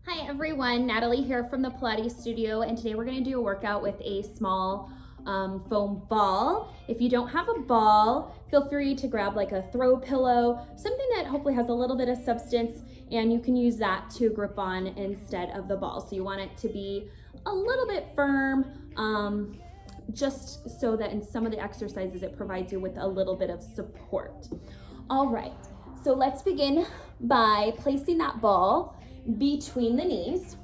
Hi everyone, Natalie here from the Pilates studio, and today we're going to do a workout with a small foam ball. If you don't have a ball, feel free to grab like a throw pillow, something that hopefully has a little bit of substance, and you can use that to grip on instead of the ball. So you want it to be a little bit firm, just so that in some of the exercises it provides you with a little bit of support. All right, so let's begin by placing that ball between the knees.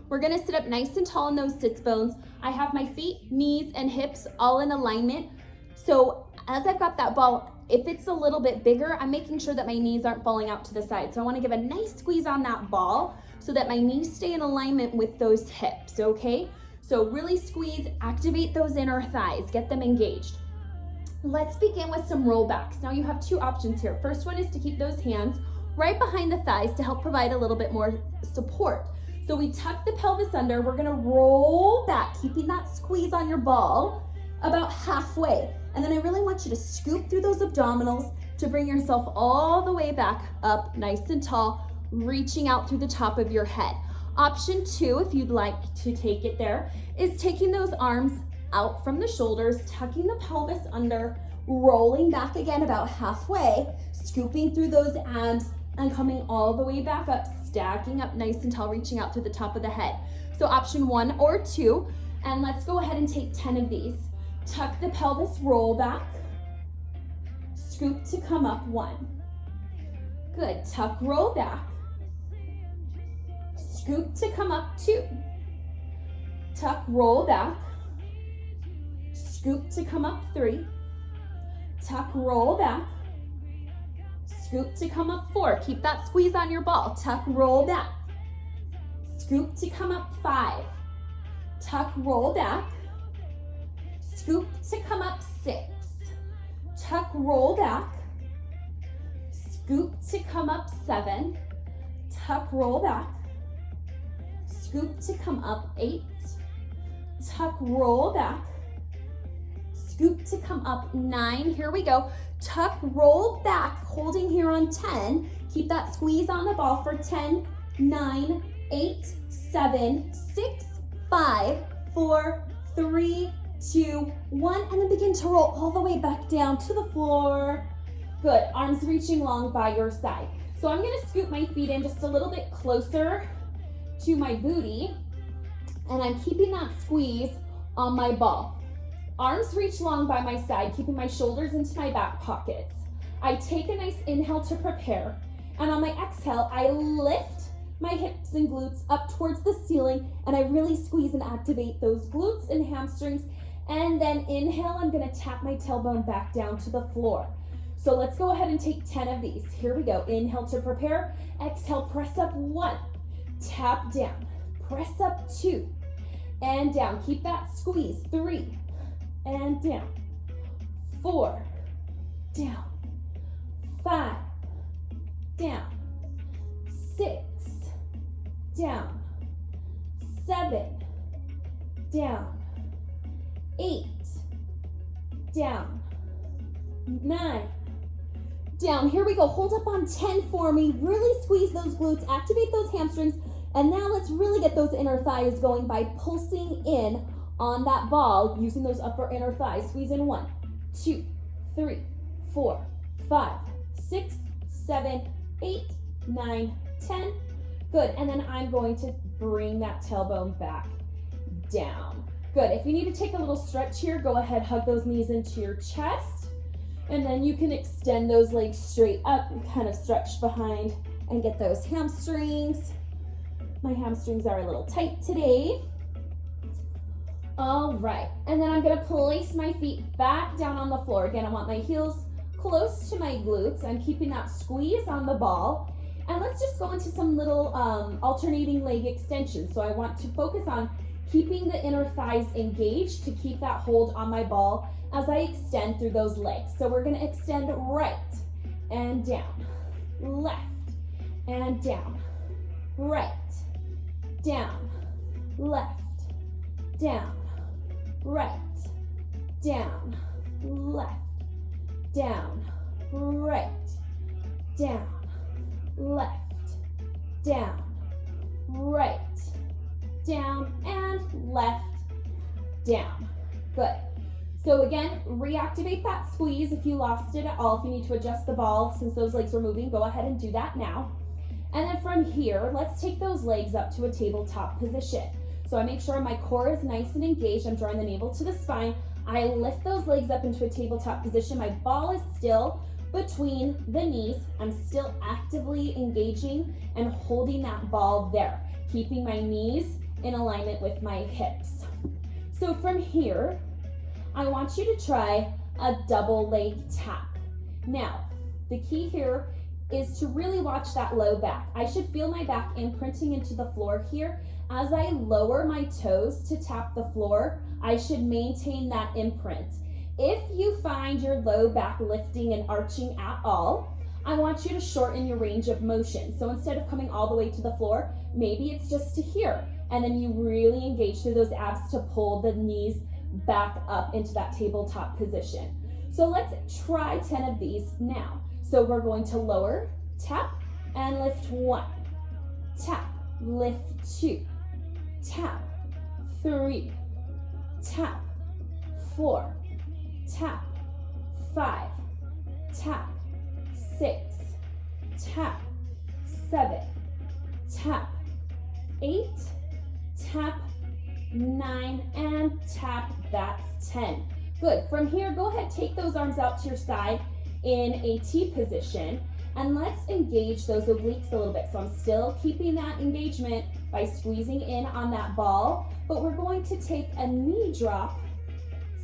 We're gonna sit up nice and tall in those sits bones. I have my feet, knees, and hips all in alignment. So as I've got that ball, if it's a little bit bigger, I'm making sure that my knees aren't falling out to the side. So I wanna give a nice squeeze on that ball so that my knees stay in alignment with those hips, okay? So really squeeze, activate those inner thighs, get them engaged. Let's begin with some rollbacks. Now you have two options here. First one is to keep those hands right behind the thighs to help provide a little bit more support. So we tuck the pelvis under, we're gonna roll back, keeping that squeeze on your ball about halfway. And then I really want you to scoop through those abdominals to bring yourself all the way back up, nice and tall, reaching out through the top of your head. Option two, if you'd like to take it there, is taking those arms out from the shoulders, tucking the pelvis under, rolling back again about halfway, scooping through those abs, and coming all the way back up, stacking up nice and tall, reaching out through the top of the head. So option one or two, and let's go ahead and take 10 of these. Tuck the pelvis, roll back, scoop to come up, one. Good, tuck, roll back, scoop to come up, two. Tuck, roll back, scoop to come up, three. Tuck, roll back, scoop to come up, four. Keep that squeeze on your ball. Tuck, roll back, scoop to come up, five. Tuck, roll back, scoop to come up, six. Tuck, roll back, scoop to come up, seven. Tuck, roll back, scoop to come up, eight. Tuck, roll back, scoop to come up, nine. Here we go. Tuck, roll back, holding here on 10. Keep that squeeze on the ball for 10, 9, 8, 7, 6, 5, 4, 3, 2, 1, and then begin to roll all the way back down to the floor. Good, arms reaching long by your side. So I'm gonna scoop my feet in just a little bit closer to my booty, and I'm keeping that squeeze on my ball. Arms reach long by my side, keeping my shoulders into my back pockets. I take a nice inhale to prepare, and on my exhale, I lift my hips and glutes up towards the ceiling, and I really squeeze and activate those glutes and hamstrings. And then inhale, I'm gonna tap my tailbone back down to the floor. So let's go ahead and take 10 of these. Here we go. Inhale to prepare. Exhale, press up, one. Tap down. Press up, two. And down. Keep that squeeze, three. And down, four, down, five, down, six, down, seven, down, eight, down, nine, down. Here we go. Hold up on 10 for me. Really squeeze those glutes, activate those hamstrings, and now let's really get those inner thighs going by pulsing in on that ball, using those upper inner thighs. Squeeze in 1, 2, 3, 4, 5, 6, 7, 8, 9, 10. Good, and then I'm going to bring that tailbone back down. Good, if you need to take a little stretch here, go ahead, hug those knees into your chest, and then you can extend those legs straight up and kind of stretch behind and get those hamstrings. My hamstrings are a little tight today. All right, and then I'm gonna place my feet back down on the floor. Again, I want my heels close to my glutes. I'm keeping that squeeze on the ball. And let's just go into some little alternating leg extensions. So I want to focus on keeping the inner thighs engaged to keep that hold on my ball as I extend through those legs. So we're gonna extend right and down, left and down, right, down, left, down, right, down, left, down, right, down, left, down, right, down, and left, down. Good. So again, reactivate that squeeze if you lost it at all. If you need to adjust the ball since those legs are moving, go ahead and do that now. And then from here, let's take those legs up to a tabletop position. So I make sure my core is nice and engaged. I'm drawing the navel to the spine. I lift those legs up into a tabletop position. My ball is still between the knees. I'm still actively engaging and holding that ball there, keeping my knees in alignment with my hips. So from here, I want you to try a double leg tap. Now, the key here is to really watch that low back. I should feel my back imprinting into the floor here. As I lower my toes to tap the floor, I should maintain that imprint. If you find your low back lifting and arching at all, I want you to shorten your range of motion. So instead of coming all the way to the floor, maybe it's just to here. And then you really engage through those abs to pull the knees back up into that tabletop position. So let's try 10 of these now. So we're going to lower, tap, and lift 1. Tap, lift 2. Tap, 3. Tap, 4. Tap, 5. Tap, 6. Tap, 7. Tap, 8. Tap, 9, and tap. That's 10. Good. From here, go ahead, take those arms out to your side in a T position, and let's engage those obliques a little bit. So I'm still keeping that engagement by squeezing in on that ball, but we're going to take a knee drop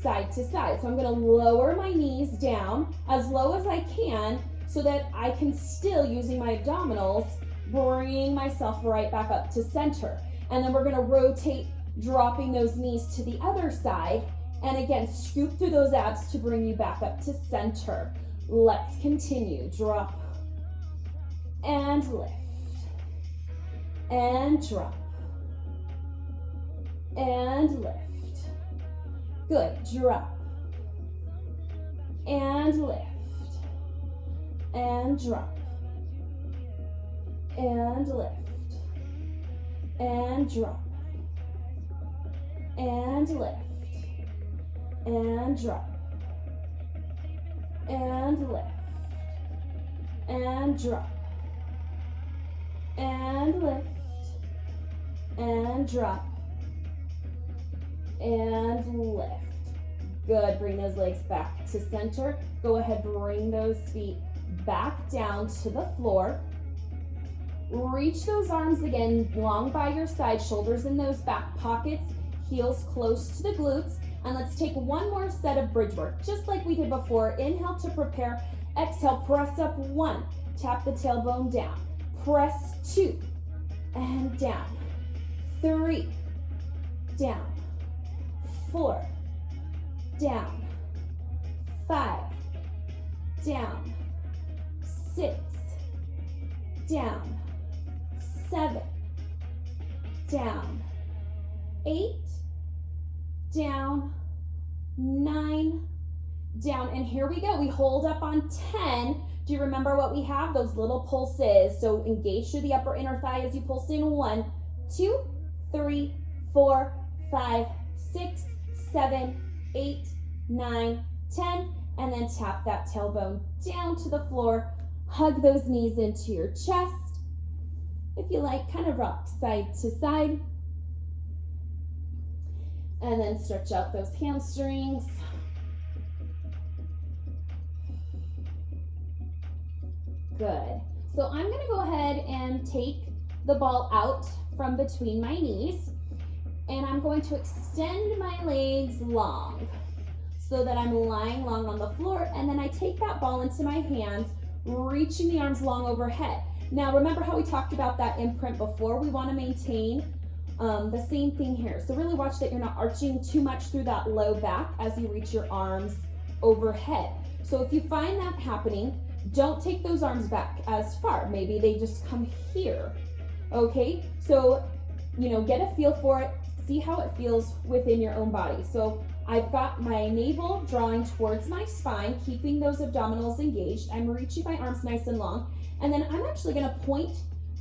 side to side. So I'm going to lower my knees down as low as I can so that I can still, using my abdominals, bring myself right back up to center. And then we're going to rotate, dropping those knees to the other side, and again, scoop through those abs to bring you back up to center. Let's continue. Drop and lift and drop and lift. Good. Drop and lift and drop and lift and drop and lift and drop and lift and drop and lift and drop and lift. Good. Bring those legs back to center. Go ahead, bring those feet back down to the floor. Reach those arms again long by your side, shoulders in those back pockets, heels close to the glutes. And let's take one more set of bridge work, just like we did before. Inhale to prepare. Exhale, press up 1. Tap the tailbone down. Press 2. And down. 3. Down. 4. Down. 5. Down. 6. Down. 7. Down. 8. Down, 9, down, and here we go. We hold up on 10. Do you remember what we have? Those little pulses. So engage through the upper inner thigh as you pulse in. 1, 2, 3, 4, 5, 6, 7, 8, 9, 10, and then tap that tailbone down to the floor. Hug those knees into your chest. If you like, kind of rock side to side. And then stretch out those hamstrings. Good. So I'm going to go ahead and take the ball out from between my knees, and I'm going to extend my legs long so that I'm lying long on the floor, and then I take that ball into my hands, reaching the arms long overhead. Now remember how we talked about that imprint before? We want to maintain the same thing here. So really watch that you're not arching too much through that low back as you reach your arms overhead. So if you find that happening, don't take those arms back as far. Maybe they just come here. Okay, so get a feel for it. See how it feels within your own body. So I've got my navel drawing towards my spine, keeping those abdominals engaged. I'm reaching my arms nice and long, and then I'm actually going to point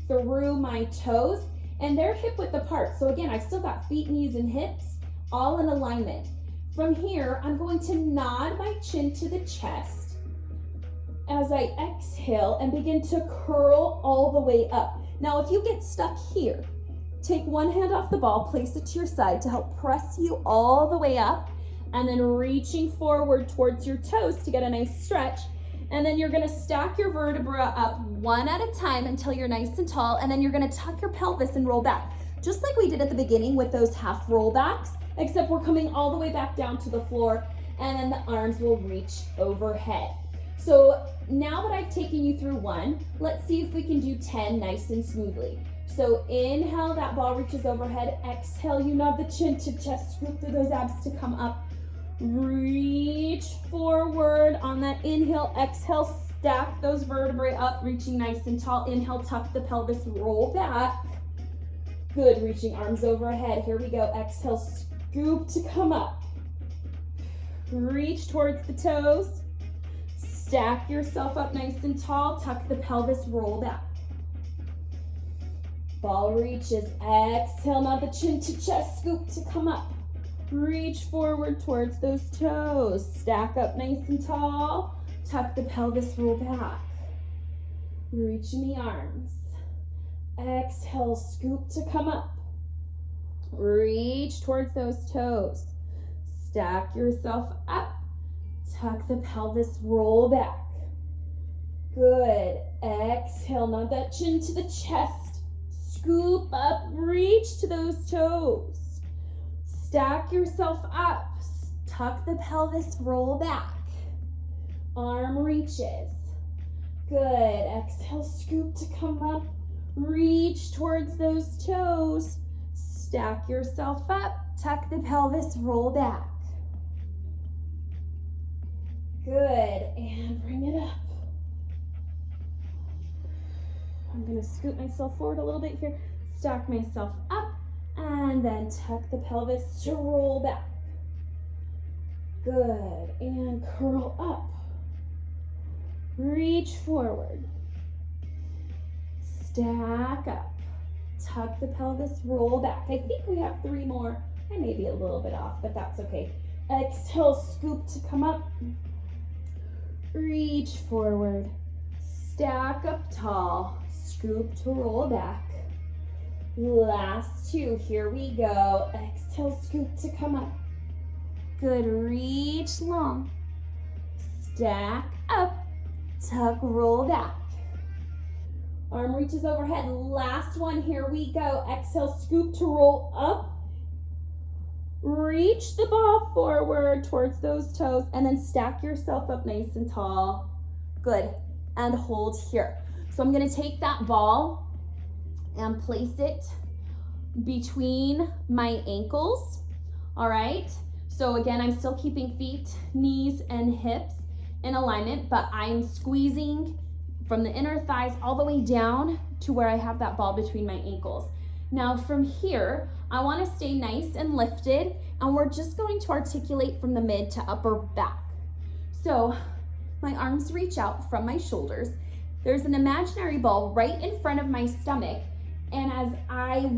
through my toes and they're hip width apart. So again, I've still got feet, knees, and hips all in alignment. From here, I'm going to nod my chin to the chest as I exhale and begin to curl all the way up. Now, if you get stuck here, take one hand off the ball, place it to your side to help press you all the way up, and then reaching forward towards your toes to get a nice stretch. And then you're gonna stack your vertebra up one at a time until you're nice and tall, and then you're gonna tuck your pelvis and roll back. Just like we did at the beginning with those half rollbacks, except we're coming all the way back down to the floor, and then the arms will reach overhead. So now that I've taken you through one, let's see if we can do 10 nice and smoothly. So inhale, that ball reaches overhead. Exhale, you nod the chin to chest, scoop through those abs to come up. Reach forward on that inhale, exhale, stack those vertebrae up, reaching nice and tall. Inhale, tuck the pelvis, roll back. Good, reaching arms overhead. Here we go. Exhale, scoop to come up. Reach towards the toes. Stack yourself up nice and tall. Tuck the pelvis, roll back. Ball reaches. Exhale, nod the chin to chest, scoop to come up. Reach forward towards those toes. Stack up nice and tall. Tuck the pelvis, roll back. Reach in the arms. Exhale, scoop to come up. Reach towards those toes. Stack yourself up. Tuck the pelvis, roll back. Good. Exhale, nod that chin to the chest. Scoop up, reach to those toes. Stack yourself up. Tuck the pelvis, roll back. Arm reaches. Good. Exhale, scoop to come up. Reach towards those toes. Stack yourself up. Tuck the pelvis, roll back. Good. And bring it up. I'm going to scoot myself forward a little bit here. Stack myself up. And then tuck the pelvis to roll back. Good. And curl up. Reach forward. Stack up. Tuck the pelvis, roll back. I think we have 3 more. I may be a little bit off, but that's okay. Exhale, scoop to come up. Reach forward. Stack up tall. Scoop to roll back. Last 2, here we go. Exhale, scoop to come up. Good, reach long. Stack up, tuck, roll back. Arm reaches overhead. Last one, here we go. Exhale, scoop to roll up. Reach the ball forward towards those toes, and then stack yourself up nice and tall. Good, and hold here. So I'm gonna take that ball and place it between my ankles, all right? So again, I'm still keeping feet, knees, and hips in alignment, but I'm squeezing from the inner thighs all the way down to where I have that ball between my ankles. Now from here, I wanna stay nice and lifted, and we're just going to articulate from the mid to upper back. So my arms reach out from my shoulders. There's an imaginary ball right in front of my stomach, and as I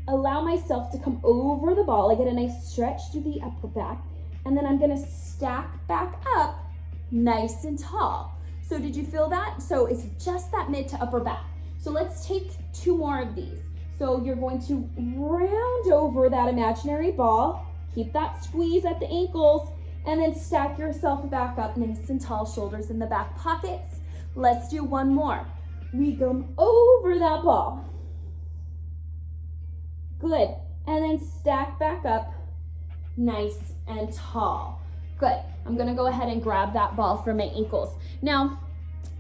allow myself to come over the ball, I get a nice stretch through the upper back, and then I'm gonna stack back up nice and tall. So did you feel that? So it's just that mid to upper back. So let's take 2 more of these. So you're going to round over that imaginary ball, keep that squeeze at the ankles, and then stack yourself back up nice and tall, shoulders in the back pockets. Let's do 1 more. We go over that ball. Good. And then stack back up nice and tall. Good. I'm going to go ahead and grab that ball from my ankles. Now,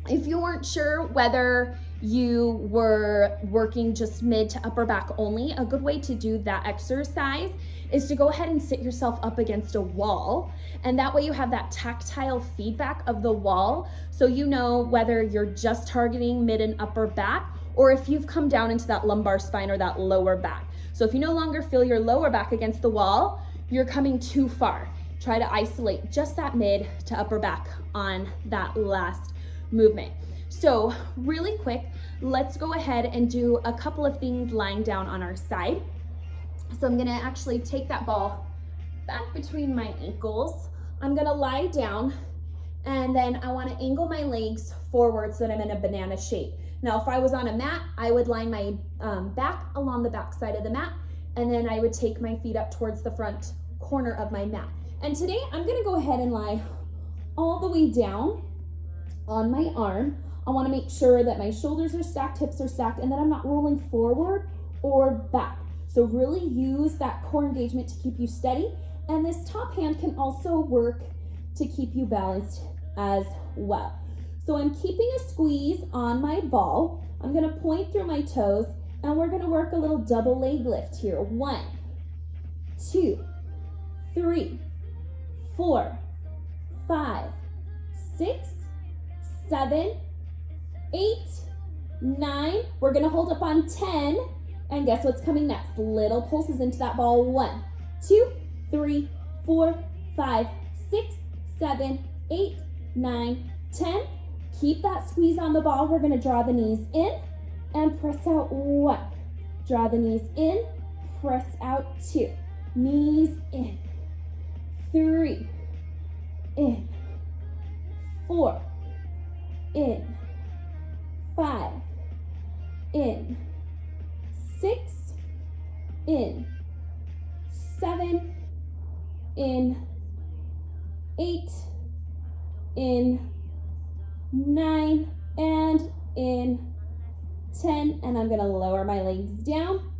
if you weren't sure whether you were working just mid to upper back only, a good way to do that exercise is to go ahead and sit yourself up against a wall, and that way you have that tactile feedback of the wall, so you know whether you're just targeting mid and upper back or if you've come down into that lumbar spine or that lower back. So if you no longer feel your lower back against the wall, you're coming too far. Try to isolate just that mid to upper back on that last movement. So really quick, let's go ahead and do a couple of things lying down on our side. So I'm gonna actually take that ball back between my ankles. I'm gonna lie down, and then I wanna angle my legs forward so that I'm in a banana shape. Now, if I was on a mat, I would lie my back along the back side of the mat, and then I would take my feet up towards the front corner of my mat. And today I'm gonna go ahead and lie all the way down on my arm. I wanna make sure that my shoulders are stacked, hips are stacked, and that I'm not rolling forward or back. So really use that core engagement to keep you steady. And this top hand can also work to keep you balanced as well. So I'm keeping a squeeze on my ball. I'm gonna point through my toes, and we're gonna work a little double leg lift here. 1, 2, 3, 4, 5, 6, 7, 8, 9. We're gonna hold up on 10. And guess what's coming next? Little pulses into that ball. 1, 2, 3, 4, 5, 6, 7, 8, 9, 10. Keep that squeeze on the ball. We're gonna draw the knees in and press out. 1. Draw the knees in, press out. 2. Knees in. 3. In. 4. In. 5. In. 6. In. 7. In. 8. In. 9. And in. 10. And I'm going to lower my legs down.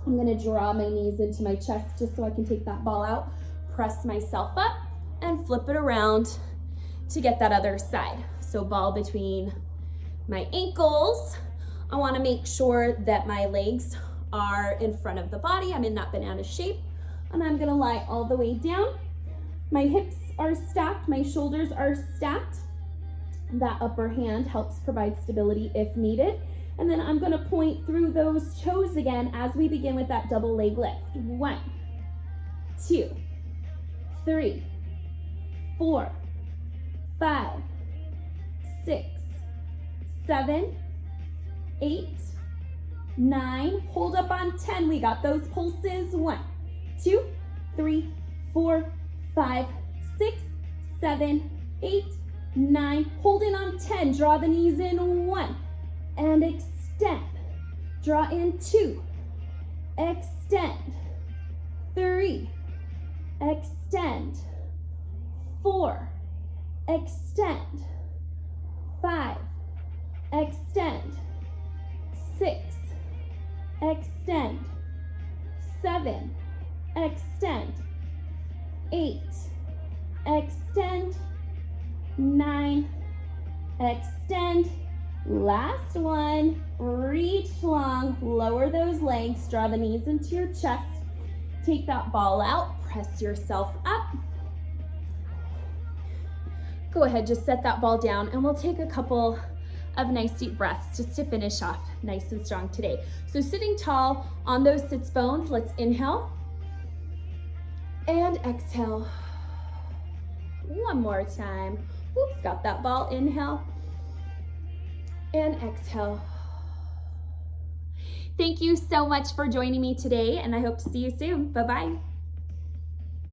I'm going to draw my knees into my chest just so I can take that ball out, press myself up, and flip it around to get that other side. So ball between my ankles. I want to make sure that my legs are in front of the body. I'm in that banana shape, and I'm going to lie all the way down. My hips are stacked, my shoulders are stacked. That upper hand helps provide stability if needed. And then I'm going to point through those toes again as we begin with that double leg lift. 1, 2, 3, 4, 5, 6, 7, 8, 9. Hold up on 10. We got those pulses. 1, 2, 3, 4, 5, 6, 7, 8, 9. Hold in on 10. Draw the knees in. 1. And extend. Draw in. 2. Extend. 3. Extend. 4. Extend. 5. Extend. 6. Extend. 7. Extend. 8. Extend. 9. Extend. Last one. Reach long. Lower those legs. Draw the knees into your chest. Take that ball out. Press yourself up. Go ahead, just set that ball down, and we'll take a couple of nice deep breaths just to finish off nice and strong today. So sitting tall on those sits bones, let's inhale and exhale. One more time. Oops, got that ball. Inhale and exhale. Thank you so much for joining me today, and I hope to see you soon. Bye-bye.